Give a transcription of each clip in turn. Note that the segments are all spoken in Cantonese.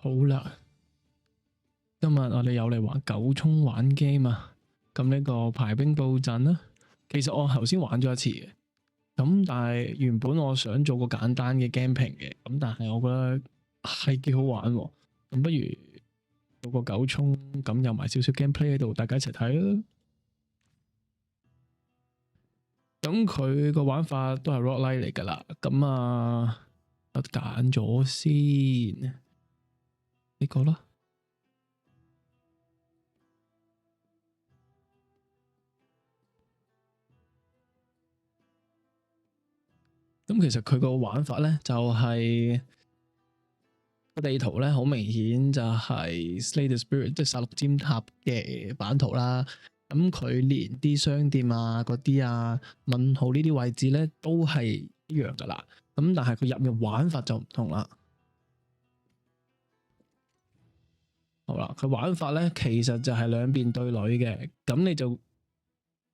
好啦，今日我哋又嚟玩九衝玩 game 啊！咁呢個排兵布陣啦，其實我頭先玩咗一次嘅，咁但係原本我想做個簡單嘅 game 評嘅，咁但係我覺得係幾好玩喎，咁不如做個九衝，咁有埋少少 gameplay 喺度，大家一齊睇啦。咁佢個玩法都係 roguelike 嚟㗎啦，咁我揀咗先呢個啦。咁其實佢個玩法咧就係個地圖咧，好明顯就係 Slay the Spirits，即係殺戮尖塔嘅版圖啦。咁佢連啲商店啊、嗰啲問號呢啲位置咧都係一樣噶啦。咁但係佢入面玩法就唔同啦。好啦，佢玩法咧其實就係兩邊對壘嘅。咁你就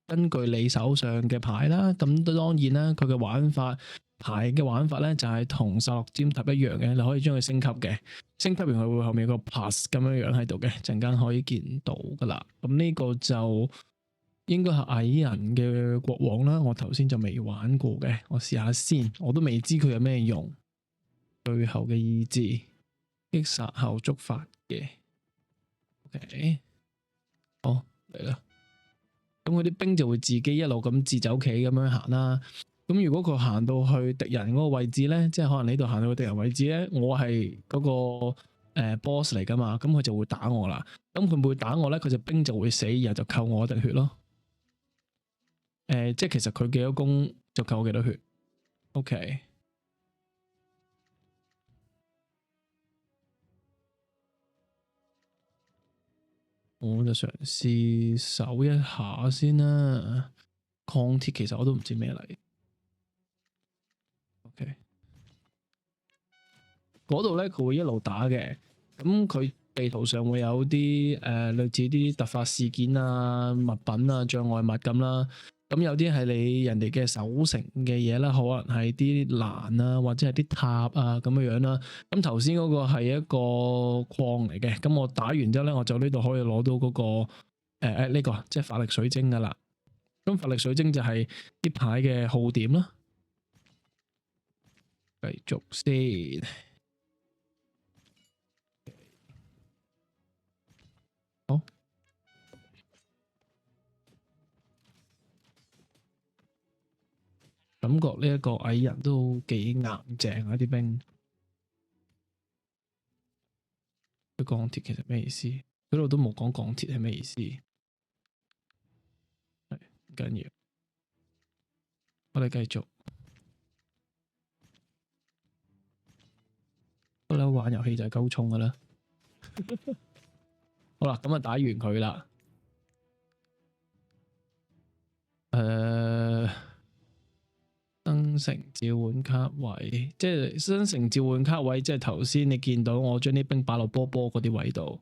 根據你手上嘅牌啦，咁當然啦，佢嘅玩法。牌嘅玩法咧就係同殺戮尖塔一樣嘅，你可以將佢升級嘅，升級完佢會後面有個 pass 咁樣喺度嘅，陣間可以見到噶啦。咁呢個就應該係矮人嘅國王啦，我頭先就未玩過嘅，我試下先，我都未知佢有咩用。最後嘅意志擊殺後觸發嘅 ，OK， 好嚟啦。咁佢啲兵就會自己一路咁自走棋咁樣行啦。咁如果佢行到去敵人嗰個位置咧，即係可能呢度行到去敵人位置咧，我係嗰個boss 嚟噶嘛，咁佢就會打我啦。咁佢每打我咧，佢隻兵就會死，然後就扣我一滴血咯。即係其實佢幾多攻就扣我幾多血。OK， 我就嘗試守一下先啦。鋼鐵其實我都唔知咩嚟。OK， 嗰度咧佢會一路打嘅，咁佢地圖上會有啲類似啲突發事件啊、物品啊、障礙物咁啦。咁有啲係你人哋嘅守城嘅嘢啦，可能係啲欄啊，或者係啲塔啊咁樣樣啦。咁頭先嗰個係一個礦嚟嘅，咁我打完之後咧，我就呢度可以攞到嗰個呢個即係法力水晶噶啦。咁法力水晶就係啲牌嘅耗點啦。繼續先，好，感覺呢一個矮人都幾硬淨啊！啲兵，佢鋼鐵其實咩意思？佢度都冇講鋼鐵係咩意思，係唔緊要，我哋繼續。不嬲玩遊戲就係溝衝噶啦。好啦，咁打完佢啦。生成召喚卡位，即係生成召喚卡位，即係頭先你見到我將啲兵擺落波波嗰啲位度。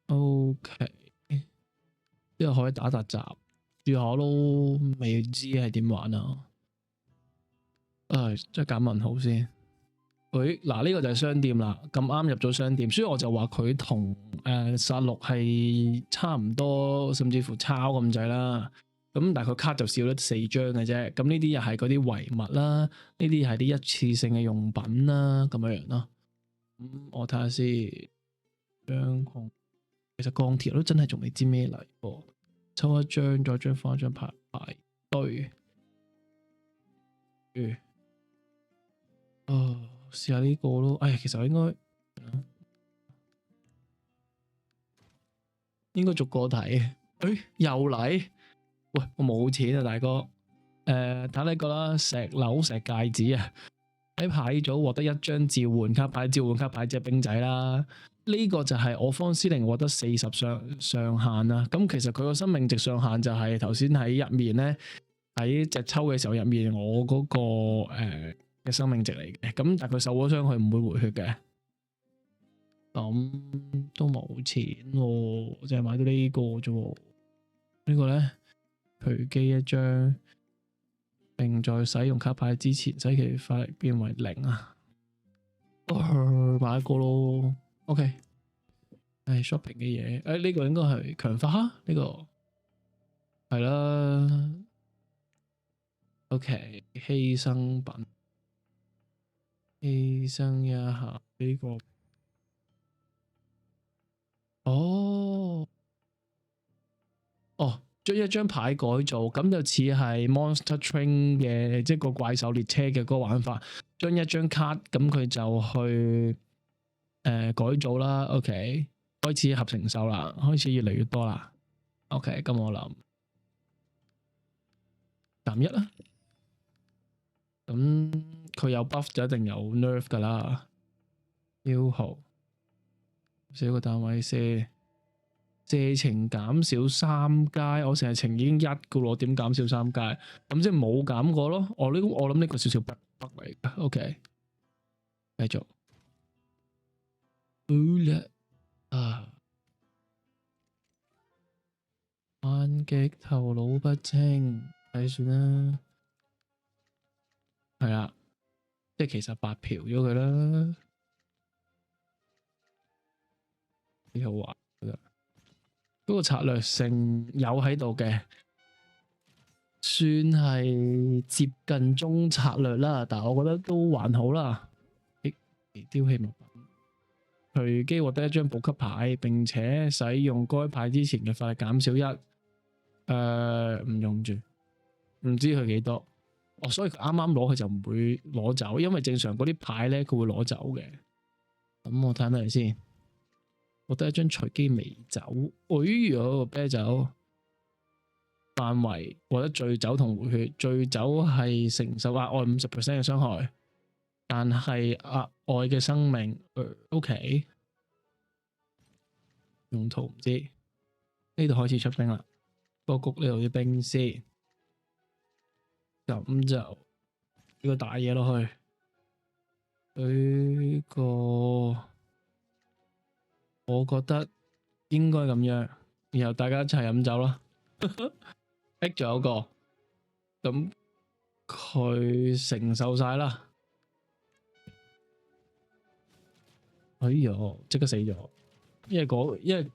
OK， 之後可以打突襲，住下咯，未知係點玩啊？即係揀問號先。嗱呢個就係商店啦，咁啱入咗商店，所以我就話佢同殺戮係差唔多，甚至乎抄咁滯啦。咁但係佢卡就少咗4張嘅啫。咁呢啲又係嗰啲遺物啦，呢啲係啲一次性嘅用品啦，咁樣樣咯。我睇下先，其實鋼鐵都真係仲未知咩嚟喎。抽一張，再將放一張牌堆。試下呢個咯。哎呀，其實我應該逐個睇。又嚟？喂，我冇錢啊，大哥。睇呢個啦，石榴石戒指啊，喺牌組獲得1張召喚卡牌，召喚卡牌即係兵仔啦。呢個就係我方司令獲得40上限啦。咁其實佢個生命值上限就係頭先喺入面咧，喺隻抽嘅時候入面我嗰個嘅生命值嚟嘅。咁但係佢受咗傷，佢唔會回血嘅。咁都冇錢喎，淨係買到呢個啫。呢個咧，隨機一張，並在使用卡牌之前使其法力變為0啊。買一個咯。OK， shopping 嘅嘢，呢個應該係強化呢個係啦。OK， 犧牲品，犧牲一下呢個。哦，將一張牌改造，咁就似係 Monster Train 嘅，即係個怪獸列車嘅嗰個玩法。將一張卡，咁佢就去改造啦。OK， 開始合成獸啦，開始越嚟越多啦。OK， 咁我諗減一啦。咁佢有 buff 就一定有 nerf 噶啦。要號少個單位先。借情減少3階，我成日情已經1噶咯，點減少3階？咁即係冇減過咯。我諗呢個少少 bug 嚟嘅。OK， 繼續。反擊頭腦不清，係算啦。係啦，即係其實白嫖咗佢啦，幾好玩㗎。嗰個策略性有喺度嘅，算係接近中策略啦，但係我覺得都還好啦。丟棄物品，隨機獲得一張補給牌，並且使用該牌之前嘅法力減少1。唔用住，唔知佢幾多。所以佢啱啱攞佢就唔會攞走，因為正常嗰啲牌咧佢會攞走嘅。咁我睇咩先？我得一張隨機微酒，哎喲，啤酒範圍獲得醉酒同回血，醉酒係承受額外50% 嘅傷害，但係額外嘅生命。OK， 用途唔知，呢度開始出兵啦，個谷呢度啲兵先，咁就呢個大嘢落去，呢個我覺得應該咁樣，然後大家一齊飲酒啦。逼咗一個，咁佢承受晒啦。哎喲，即刻死咗，因為佢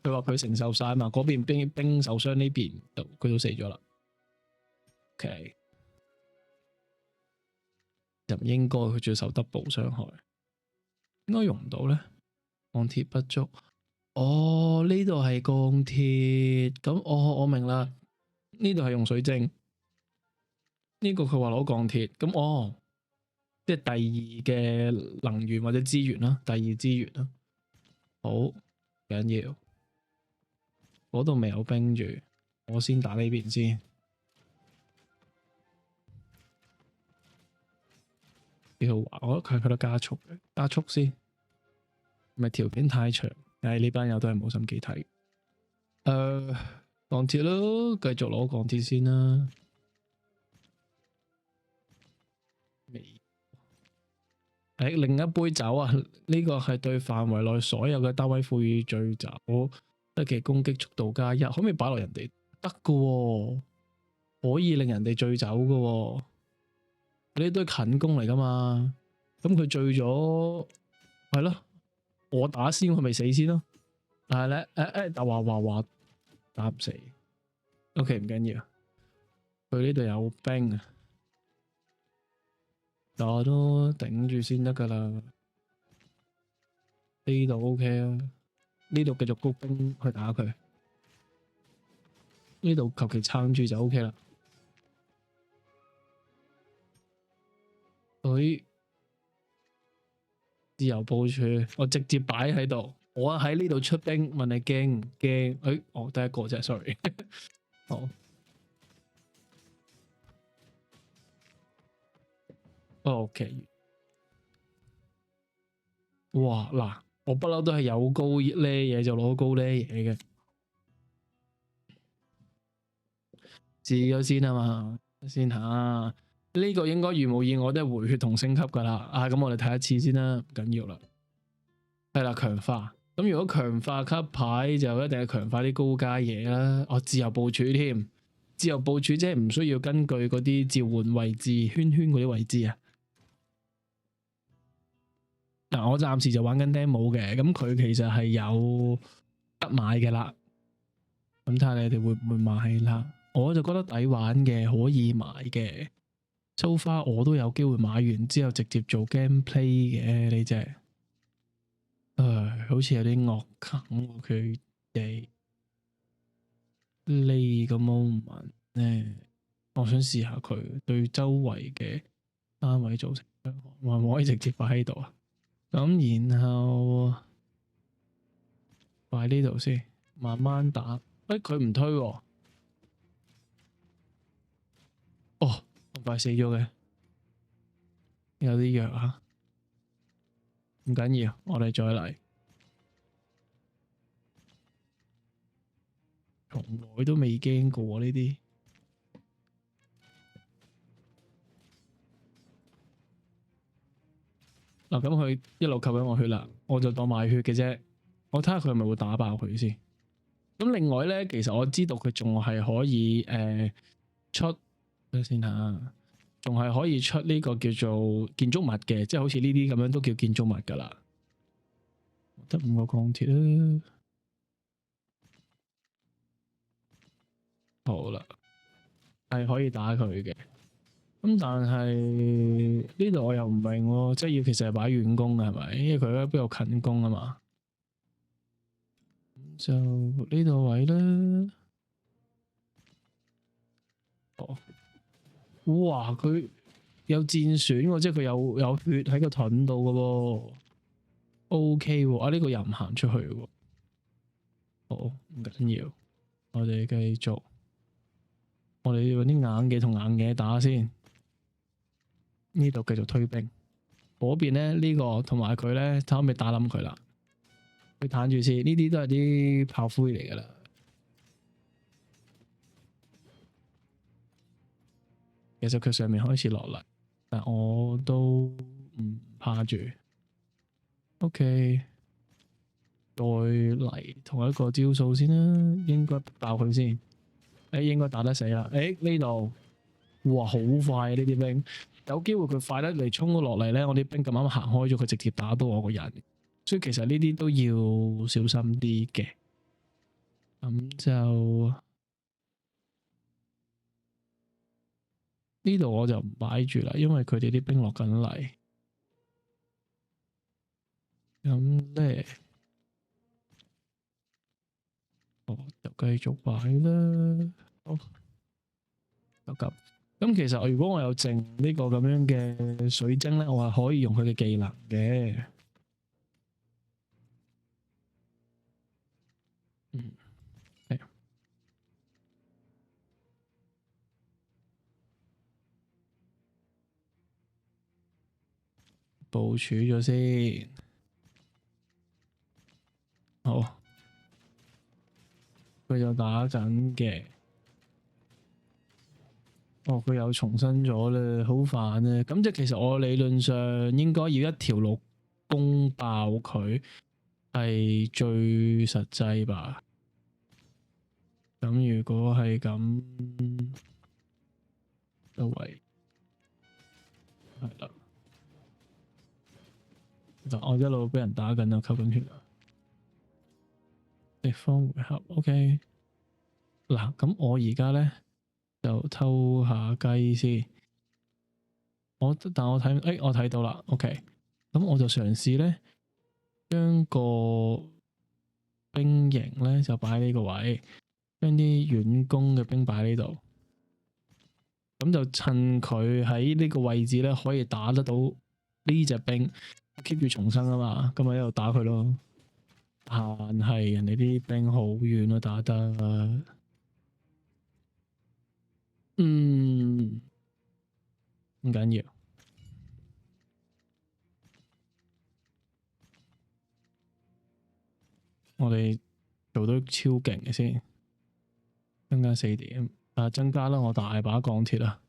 話佢承受晒嘛，嗰邊兵受傷，呢邊佢都死咗啦。OK， 就唔應該佢仲要受 double 傷害，應該用唔到咧。鋼鐵不足，呢度係鋼鐵，咁我明啦。呢度係用水晶，呢個佢話攞鋼鐵，咁即係第二嘅能源或者資源啦，第二資源啦。好緊要，嗰度未有兵住，我先打呢邊先。幾好玩，我覺得佢喺度加速嘅，加速先。唔係條件太長，但係呢班友都係冇心機睇。鋼鐵咯，繼續攞鋼鐵先啦。另一杯酒啊，呢個係對範圍內所有嘅單位賦予醉酒，得其攻擊速度加1，可唔可以擺落人哋？得㗎喎，可以令人哋醉酒㗎喎。呢都係近攻嚟㗎嘛，咁佢醉咗，係咯，我打先，佢咪死先咯。但係咧，但話打唔死。OK， 唔緊要，佢呢度有兵啊。我都頂住先得噶啦，呢度 OK 啊，呢度繼續高兵去打佢，呢度求其撐住就 OK 啦。佢自由部署，我直接擺喺度，我喺呢度出兵，問你驚唔驚？得一個啫，sorry。好。OK， 哇嗱，我不嬲都係有高呢嘢就攞高呢嘢嘅，試咗先啊嘛，先下呢個應該如無意外都係回血同升級噶啦。咁我哋睇一次先啦，唔緊要啦。係啦，強化，咁如果強化級牌就一定係強化啲高階嘢啦。自由部署添，自由部署即係唔需要根據嗰啲召喚位置圈嗰啲位置啊。但我暫時就玩緊 demo 嘅，咁佢其實係有得買嘅啦。咁睇下你哋會唔會買啦？我就覺得抵玩嘅，可以買嘅。So far 我都有機會買完之後直接做 gameplay 嘅呢隻。好似有啲惡啃喎佢哋呢個 moment 咧，我想試下佢對周圍嘅單位造成傷害，可唔可以直接擺喺度啊？咁然後擺呢度先，慢慢打。佢唔推喎。哦，咁快死咗嘅，有啲弱啊。唔緊要，我哋再嚟。從來都未驚過呢啲。嗱，咁佢一路吸緊我血啦，我就當賣血嘅啫。我睇下佢係咪會打爆佢先。咁另外咧，其實我知道佢仲係可以出睇先嚇，仲係可以出呢個叫做建築物嘅，即係好似呢啲咁樣都叫建築物㗎啦。得5個鋼鐵啦，好啦，係可以打佢嘅。咁但係呢度我又唔明喎，即係要其實係擺遠攻嘅係咪？因為佢喺邊度近攻啊嘛。就呢度位啦。哦，哇！佢有戰損喎，即係佢有血喺個盾度嘅喎。OK 喎，啊呢個又唔行出去喎。好，唔緊要，我哋繼續，我哋要揾啲硬嘅同硬嘅打先。呢度繼續推兵，嗰邊咧呢個同埋佢咧，睇可唔可以打冧佢啦？佢彈住先，呢啲都係啲炮灰嚟㗎啦。其實佢上面開始落嚟，但我都唔怕住。OK，再嚟同一個招數先啦，應該爆佢先。應該打得死啦。呢度，哇，好快啊！呢啲兵有機會佢快得嚟衝咗落嚟咧，我啲兵咁啱行開咗，佢直接打到我個人。所以其實呢啲都要小心啲嘅。咁就呢度我就唔擺住啦，因為佢哋啲兵落緊嚟。咁咧，我就繼續擺啦。好，就咁。咁其實如果我有剩呢個咁樣嘅水晶咧，我係可以用佢嘅技能嘅。嗯，係部署咗先。好，佢就打緊嘅。哦，佢又重新咗啦，好煩啊！咁即係其實我理論上應該要一條路攻爆佢係最實際吧？咁如果係咁，都係啦。我一路俾人打緊啊，吸緊血啊！敵方回合 OK。嗱，咁我而家咧就偷下雞先。但我睇，我睇到啦。OK，咁我就嘗試咧將個兵營咧就擺呢個位，將啲遠攻嘅兵擺喺呢度。咁就趁佢喺呢個位置咧可以打得到呢隻兵 keep 住重生啊嘛，咁咪一路打佢咯。但係人哋啲兵好遠啊，打得唔緊要。我哋做到超勁嘅先，增加4點，增加啦，我大把鋼鐵啊！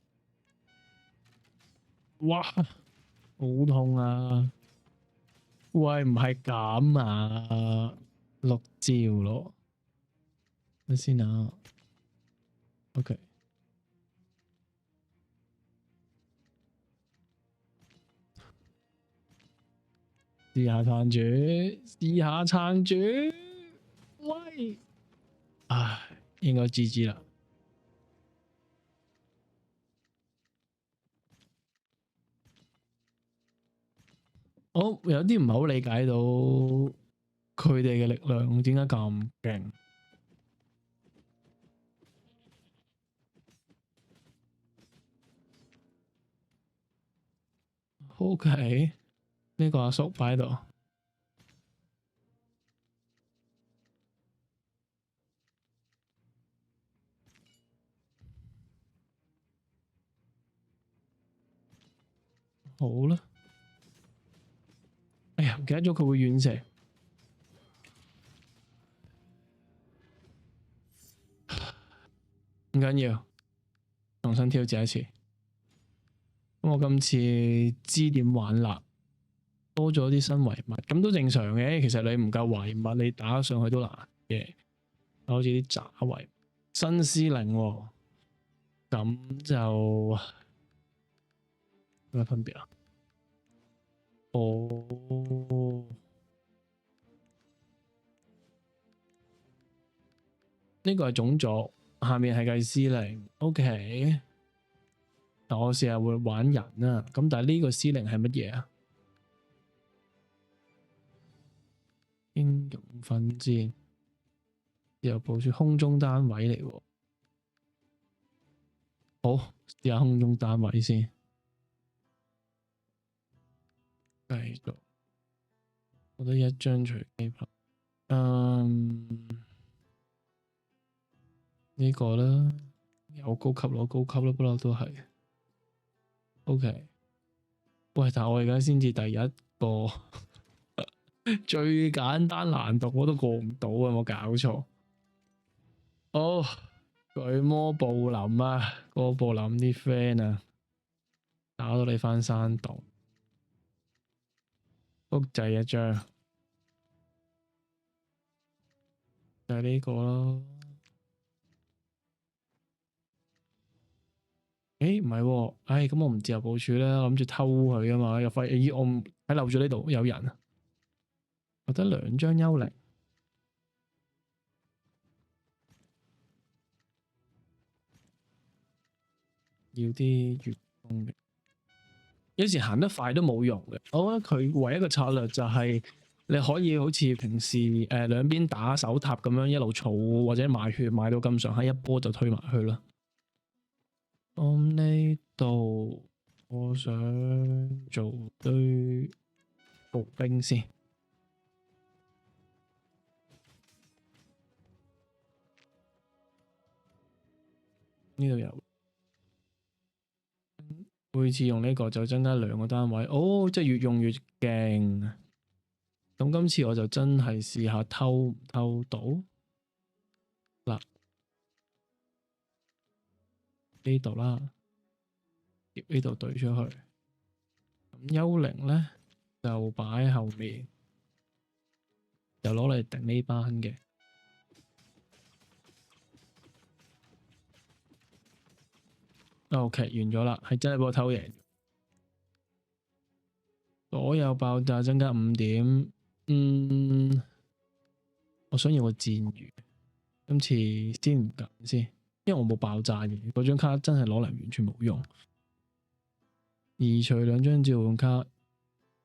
哇，好痛啊！喂，唔係咁啊，6招咯，等先啊。OK，試下撐住，試下撐住。喂，唉，應該知啦。我有啲唔係好理解到佢哋嘅力量點解咁勁。OK，呢個阿叔擺喺度。好啦。哎呀，唔記得咗佢會遠射。唔緊要，重新挑戰一次。咁我今次知點玩啦，多咗啲新遺物，咁都正常嘅。其實你唔夠遺物，你打上去都難嘅。好似啲渣遺新司令喎，咁就有咩分別啊？哦，呢個係種族，下面係計司令。OK，嗱我試下會玩人啊。咁但係呢個司令係乜嘢啊？英勇奮戰，又部署空中單位嚟喎。好，試下空中單位先。繼續，我得一張隨機牌。呢個啦，有高級攞高級啦，不嬲都係。OK，喂，但係我而家先至第一個最簡單難度我都過唔到啊！有冇搞錯？哦，巨魔暴林啊，哥布林啲 friend 啊，打到你返山洞，複製一張，就係呢個咯。誒，唔係喎，唉，咁我唔自由部署啦，諗住偷佢啊嘛，又發現咦，我喺漏住呢度有人，我得2張幽靈，要啲月供嘅。有時行得快都冇用嘅，我覺得佢唯一嘅策略就係你可以好似平時兩邊打手塔咁樣一路儲或者買血買到咁上下一波就推埋去啦。咁呢度我想做堆步兵先，呢度有。每次用呢個就增加2個單位，哦，即係越用越勁。咁今次我就真係試下偷唔偷到嗱，呢度啦，貼呢度對出去。咁幽靈咧就擺喺後面，就攞嚟頂呢班嘅。OK，完咗啦，係真係俾我偷贏。所有爆炸增加5點。我想要個戰魚，今次先唔揀先，因為我冇爆炸嘅，嗰張卡真係攞嚟完全冇用。移除2張召喚卡，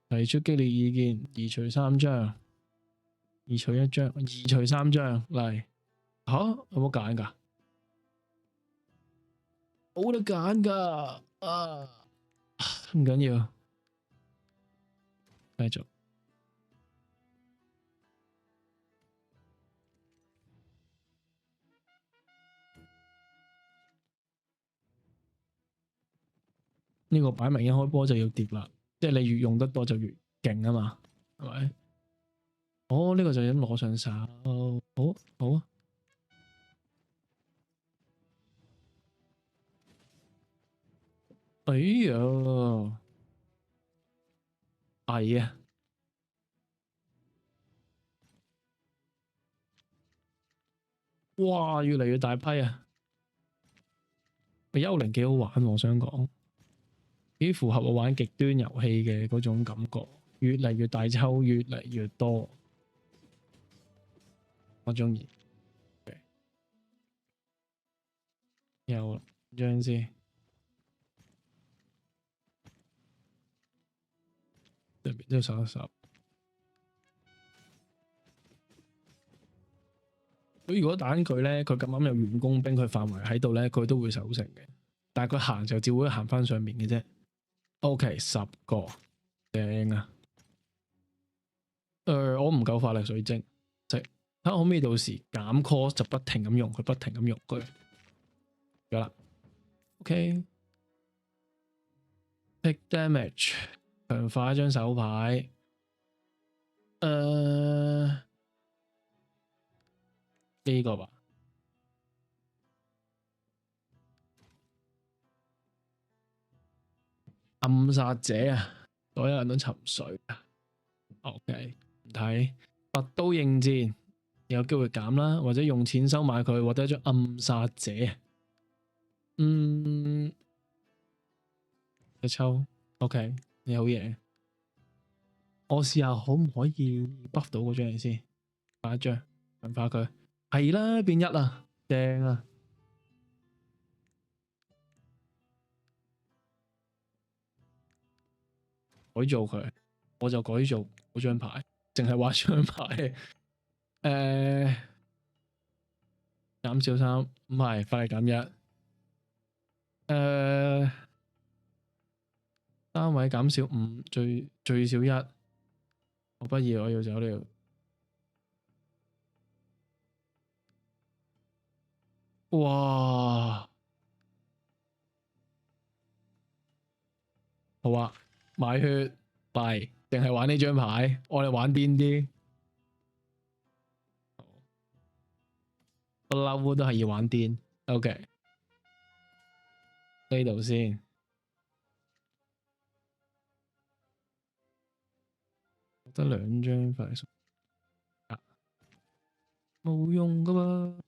提出激烈意見，移除3張，移除1張，移除3張嚟。吓，有冇揀㗎？冇得揀㗎啊！唔緊要，繼續。呢個擺明一開波就要跌啦，即係你越用得多就越勁啊嘛，係咪？哦，呢個就咁攞上手，好，好啊。哎呀，係啊，哇，越嚟越大批啊！幽靈幾好玩喎，我想講，幾符合我玩極端遊戲嘅嗰種感覺，越嚟越大抽，越嚟越多，我中意。有啦，張先，對面都搜一搜。佢如果單佢咧，佢咁啱有員工兵，佢範圍喺度咧，佢都會守城嘅。但係佢行就只會行翻上面嘅啫。OK， 10個正啊！我唔夠法力水晶，即係睇下可唔可以到時減 cost 就不停咁用佢，不停咁用佢。有啦 ，OK，take damage， 強化一張手牌。呢個吧，暗殺者啊，所有人都沉睡啊。OK， 唔睇，拔刀應戰有機會減啦，或者用錢收買佢，獲得一張暗殺者。一抽 OK， 你好嘢。我試下可唔可以 buff 到嗰張嘢先，下一張強化佢，係啦，變1啦，正啊！改造佢，我就改造嗰張牌，淨係畫張牌。減少3，唔係法力減1。單位減少5，最少1。我不要，我要走了。哇！好啊，買血幣，淨係玩呢張牌，我哋玩癲啲。不嬲都係要玩癲。OK， 呢度先。得2張法力水晶，冇用噶噃。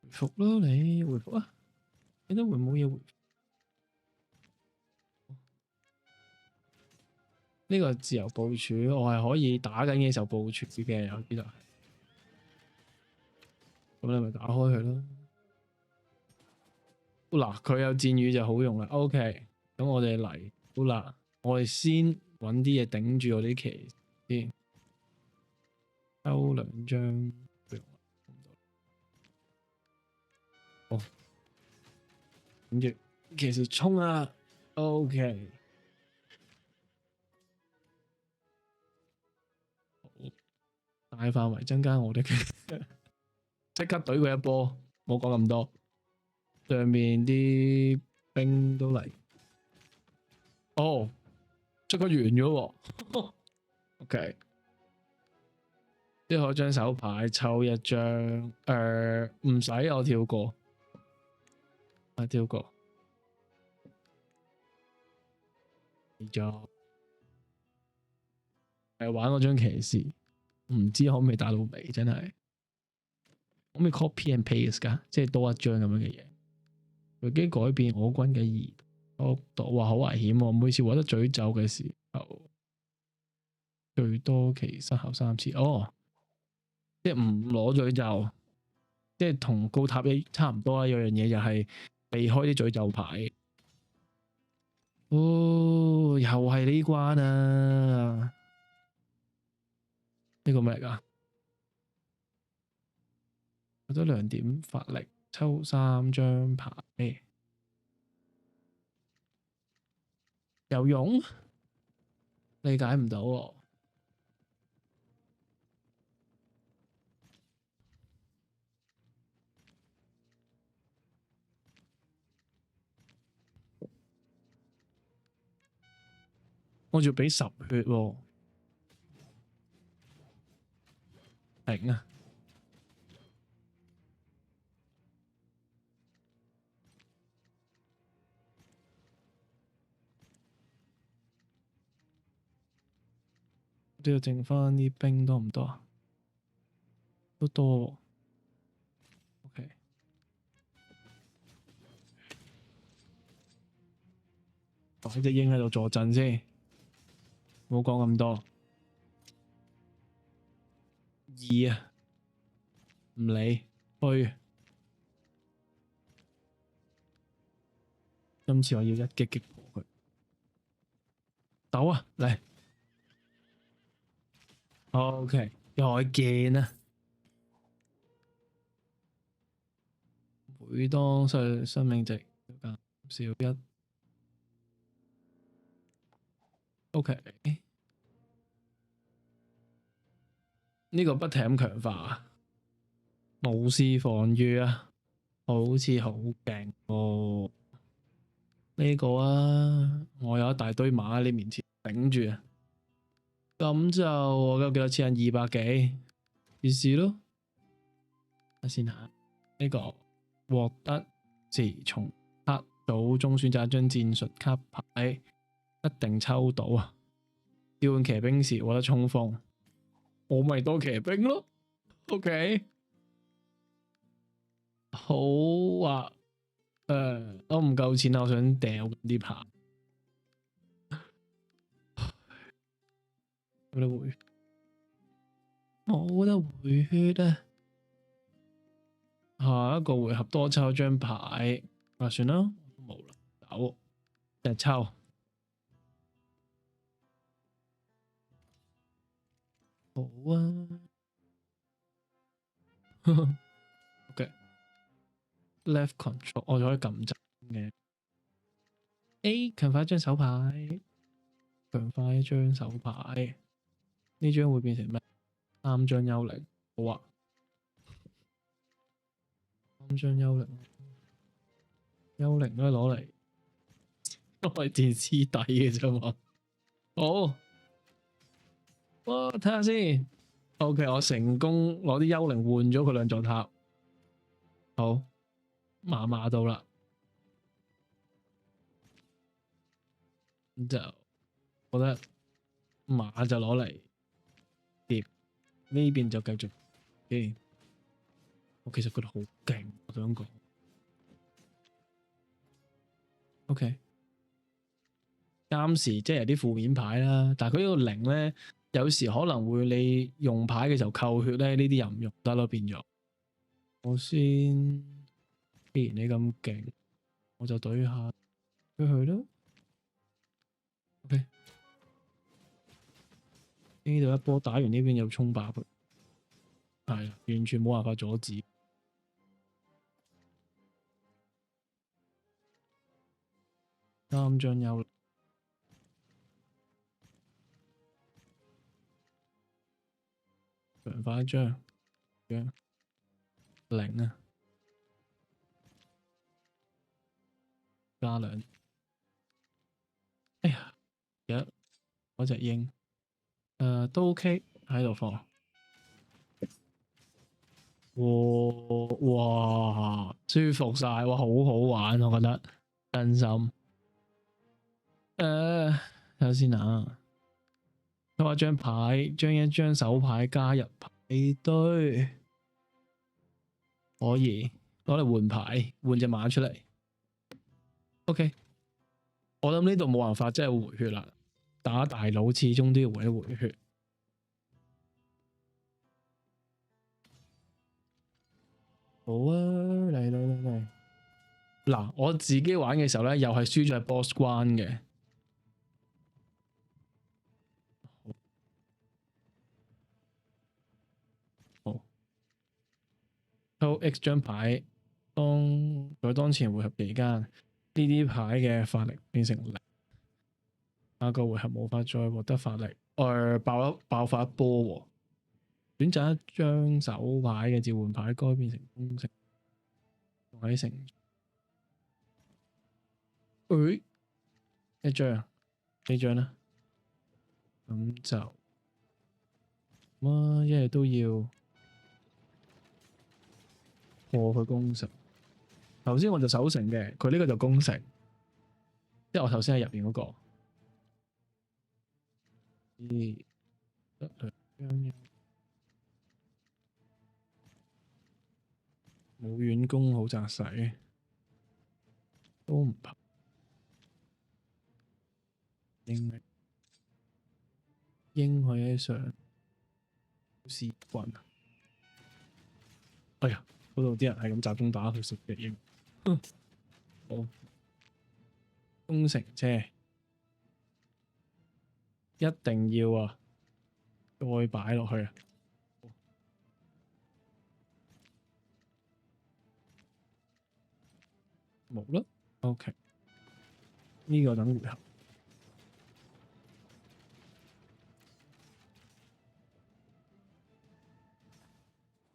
回復咯，你回復啊！你都會冇嘢回復。呢個自由部署，我係可以打緊嘅時候部署嘅，我知道。咁你咪打開佢咯。嗱，佢有箭雨就好用啦。OK， 咁我哋嚟好啦，我哋先揾啲嘢頂住我啲旗先，抽2張。哦，跟住騎士衝啊 ！OK， 大範圍增加我哋嘅，即刻懟佢一波，冇講咁多。上面啲兵都嚟，哦，即刻完咗喎。OK， 即係張手牌抽1張，唔使我跳過，我跳過。玩嗰張騎士，唔知可唔可以打到尾，真係可唔可以 copy and paste 噶，即係多一張咁樣嘅嘢。隨機改變我軍嘅移動速度，哇，好危險喎！每次獲得詛咒嘅時候，最多期失效3次。哦，即係唔攞詛咒，即係同高塔差唔多啦。有樣嘢就係避開啲詛咒牌。哦，又係呢關啊！呢個咩嚟㗎？獲得2點法力，抽3張牌，有用？理解唔到喎。我仲要俾10血喎，停啊！都要剩翻啲兵多唔多啊？都多喎。OK，擺隻鷹喺度坐陣先，唔好講咁多。2啊，唔理去。今次我要一擊擊破佢。走啊，嚟。OK， 再見啊！每當失去生命值減少1。OK， 呢個不停咁強化啊，無視防禦啊，好似好勁喎。呢個啊，我有一大堆馬喺你面前頂住啊，咁就我有幾多錢？200幾，試試咯。睇先下呢個獲得時從卡組中選擇一張戰術卡牌，一定抽到啊！召喚騎兵時獲得衝鋒，我咪多騎兵咯。OK， 好啊。我唔夠錢啊，我想掉啲牌。冇得回，冇得回血啊！下一個回合多抽張牌，算啦，冇啦，走，日抽。好啊。OK，left control， 我就可以撳掣嘅。A 強化一張手牌，強化一張手牌，呢張會變成咩？3張幽靈，好啊。3張幽靈，幽靈都係攞嚟墊屍底嘅啫嘛。好，哇，睇下先。OK， 我成功攞啲幽靈換咗佢2座塔。好，馬到啦。咁就覺得馬就攞嚟疊，呢邊就繼續。我其實覺得好勁，我想講。OK， 暫時即係有啲負面牌啦，但係佢呢個0咧，有時可能會你用牌嘅時候扣血咧，呢啲又唔用得咯，變咗。我先，既然你咁勁，我就懟下佢去咯。OK， 呢度一波打完呢邊又衝爆佢，係完全冇辦法阻止。3張幽靈，強化一張0啊，加2。哎呀，嗰隻鷹，都 OK 喺度放。哇，舒服晒，哇，好好玩，我覺得真心。睇下先啊，抽一張牌，將一張手牌加入牌堆，可以攞嚟換牌，換隻馬出嚟。OK， 我諗呢度冇辦法，真係回血啦。打大佬始終都要回一回血。好啊，嚟。嗱，我自己玩嘅時候咧，又係輸咗喺 boss 關嘅。好，抽 X 張牌，在當前回合期間，呢啲牌嘅法力變成0，下個回合無法再獲得法力。爆發一波喎！選擇一張手牌嘅召喚牌，該變成攻城，仲喺城。一張，呢張啦，咁就一係都要破佢攻城。頭先我就守城嘅，佢呢個就攻城，即係我頭先喺入邊嗰個。得2張，冇遠攻好紮實，都唔怕。鷹可以喺上試棍。哎呀，嗰度啲人係咁集中打佢食嘅鷹。好，工程車一定要啊，再擺落去啊！冇啦 ，OK，呢個等回合。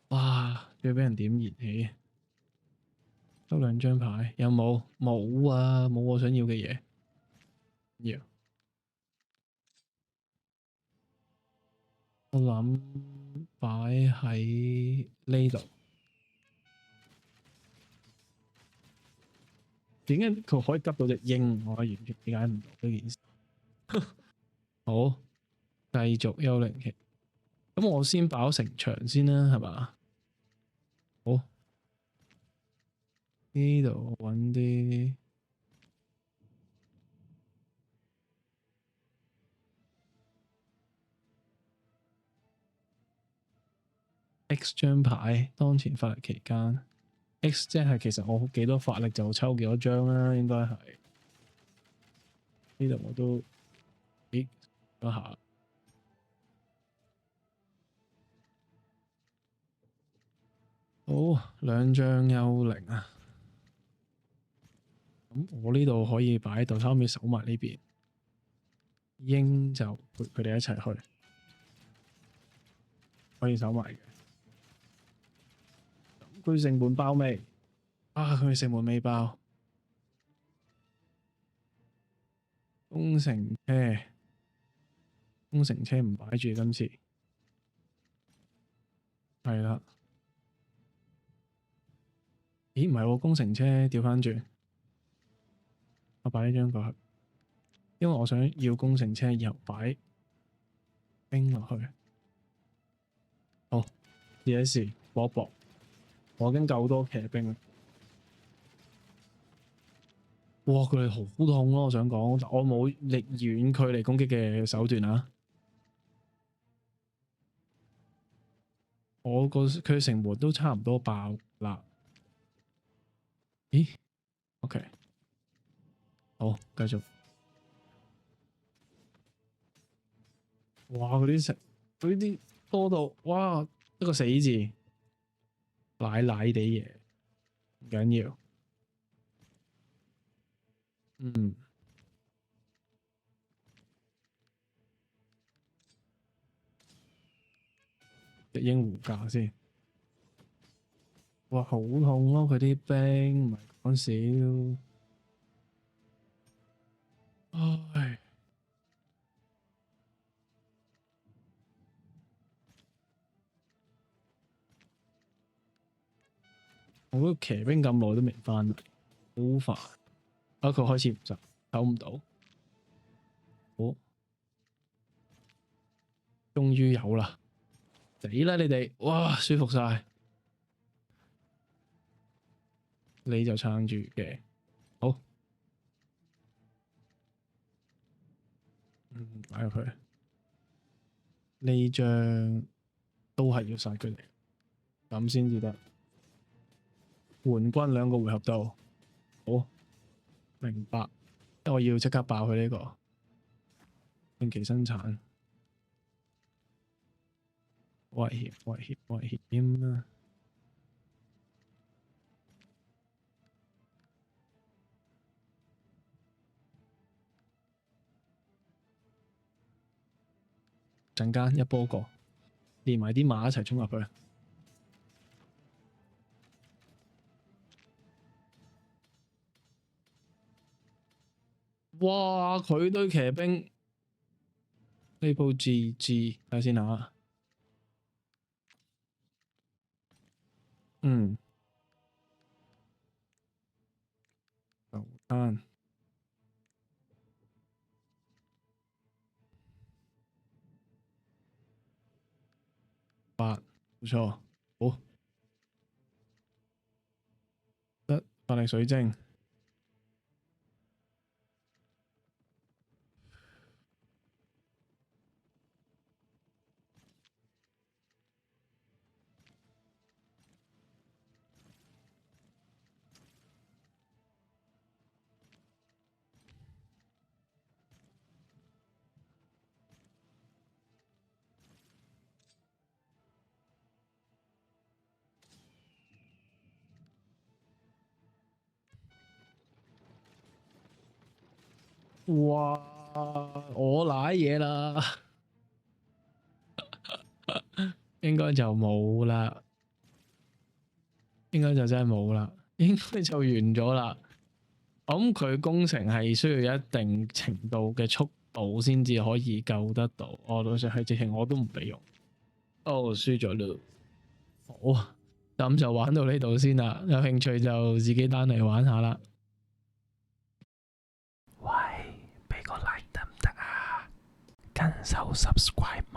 哇！仲要俾人點燃起，收2張牌，有冇？冇啊，冇我想要嘅嘢。要，我諗擺喺呢度。點解佢可以急到隻鷹？我完全理解唔到呢件事。好，繼續幽靈期。咁我先爆城牆先啦，係嘛？好，呢度揾啲 X 張牌，當前發力期間 X 即係其實我幾多發力就抽幾多張啦，應該係呢度我都咦一下。好，2張幽靈啊！咁我呢度可以擺喺度，後面守埋呢邊，鷹就陪佢哋一齊去，可以守埋嘅。佢成本包未？啊，佢成本未包。工程車，工程車唔擺住今次，係啦。咦，唔係喎，工程車調翻轉，我擺呢張過去，因為我想要工程車，然後擺兵落去。好，試一試搏一搏，我已經夠多騎兵啦。哇！佢哋好痛咯，我想講，但我冇力遠距離攻擊嘅手段啊。佢城門都差唔多爆啦。咦？OK，好，繼續。哇！佢啲多到哇一個死字，奶奶地嘢，唔緊要。嗯，隻鷹護駕先。哇！好痛咯，佢啲兵唔係講笑。唉，我覺得騎兵咁耐都未翻嚟，好煩。啊！佢開始唔走，走唔到。好，終於有啦！死啦你哋！哇，舒服晒。你就撐住嘅。好，擺入去。呢張都係要殺佢哋，咁先至得。援軍2個回合到。好，明白。我要即刻爆佢呢個定期生產。危險，危險，危險啊！陣間一波過，連埋啲馬一齊衝入去。哇！佢堆騎兵呢鋪 GG，睇下先嚇。就單8，冇錯。好，得發力水晶。哇！我瀨嘢啦，應該就冇啦，應該就真係冇啦，應該就完咗啦。我諗佢工程係需要一定程度嘅速度先至可以救得到。我老實係直情我都唔俾用。哦，輸咗啦。好，咁就玩到呢度先啦。有興趣就自己單嚟玩下啦。喂，俾個 like 得唔得啊？跟手 subscribe。